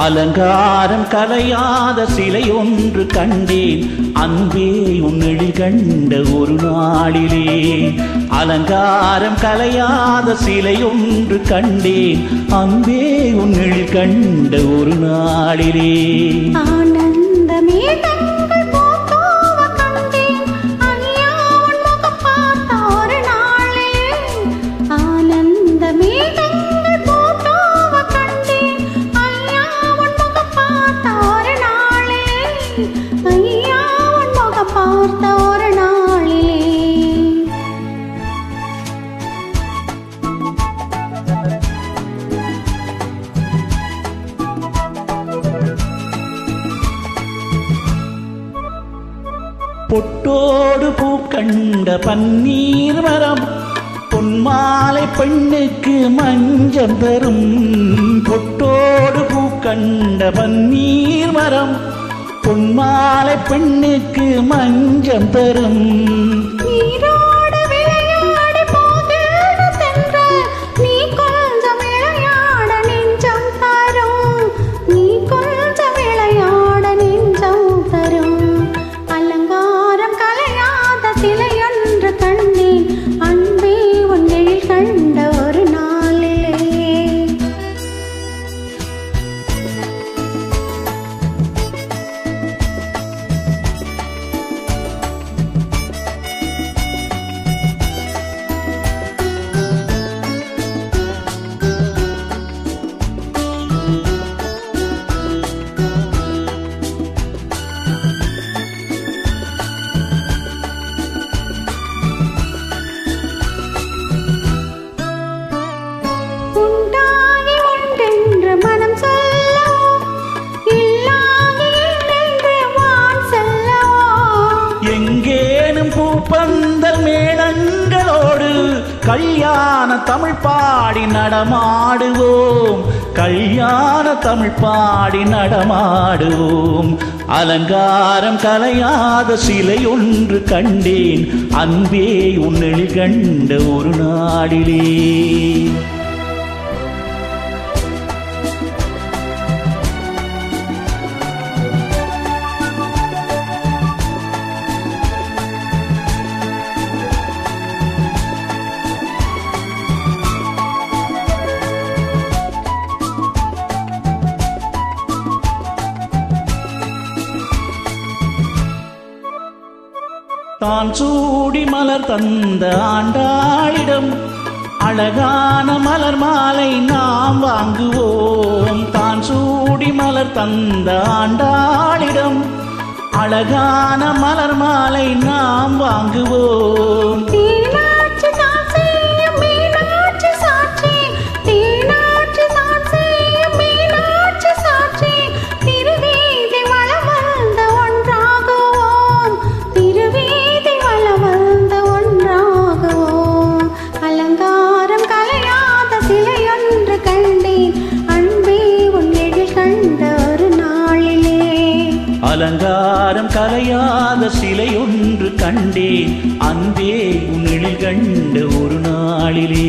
அலங்காரம் கலையாத சிலை ஒன்று கண்டேன் அன்பே உன்னெழில் கண்ட ஒரு நாளிலே. அலங்காரம் கலையாத சிலை ஒன்று கண்டேன் அன்பே உன்னெழில் கண்ட ஒரு நாளிலே. ஆனந்தமே தங்கள் போத்தோவ கண்டேன் ஐயா உன் முகம் பார்த்த ஒரு நாளிலே. ஆனந்தமே தங்கள் போத்தோவ கண்டேன் ஐயா உன் முகம் பார்த்த ஒரு நாளிலே. ஐயா உன் முகம் பார்த்த ஒரு நாளிலே. பொட்டோடு பூ கண்ட பன்னீர் மரம் பொன்மாலை பெண்ணுக்கு மஞ்சம் தரும். பொட்டோடு பூ கண்ட பன்னீர் மரம் பொன்மாலை பெண்ணுக்கு மஞ்சம் தரும். நீரோடு விளையாடி போதில் தென்றல் நீ கொஞ்சம் விளையாட நெஞ்சம் தரும். நீ கொஞ்சம் விளையாட நெஞ்சம் தரும். அலங்காரம் கலையாத சிலை ஒன்று கண்டேன் அன்பே உன் எழில் கண்ட ஒரு நாளிலே. உண்டாகி உண்டென்று மனம் சொல்லவோ இல்லாகி இல்லென்று வான் செல்லவோ. எங்கேனும் பூப்பந்தல் மேளங்களோடு கல்யாண தமிழ் பாடி நடமாடுவோம். கல்யாண தமிழ் பாடி நடமாடுவோம். அலங்காரம் கலையாத சிலை ஒன்று கண்டேன் அன்பே உன்னெழில் கண்ட ஒரு நாளிலே. தான் சூடி மலர் தந்த ஆண்டாளிடம் அழகான மலர் மாலை நாம் வாங்குவோம். தான் சூடி மலர் தந்த ஆண்டாளிடம் அழகான மலர் மாலை நாம் வாங்குவோம். மீனாட்சி சாட்சியும் மீனாட்சி சாட்சி மீனாட்சி சாட்சியும் மீனாட்சி சாட்சி திருவீதி வலம் வந்த ஒன்றாகுவோம். திருவீதி வலம் வந்த ஒன்றாகுவோம். அலங்காரம் கலையாத சிலை ஒன்று கண்டேன் அன்பே உன் எழில் கண்ட ஒரு நாளிலே. அலங்காரம் கலையாத சிலை ஒன்று கண்டேன் அன்பே உன்னெழில் கண்ட ஒரு நாளிலே.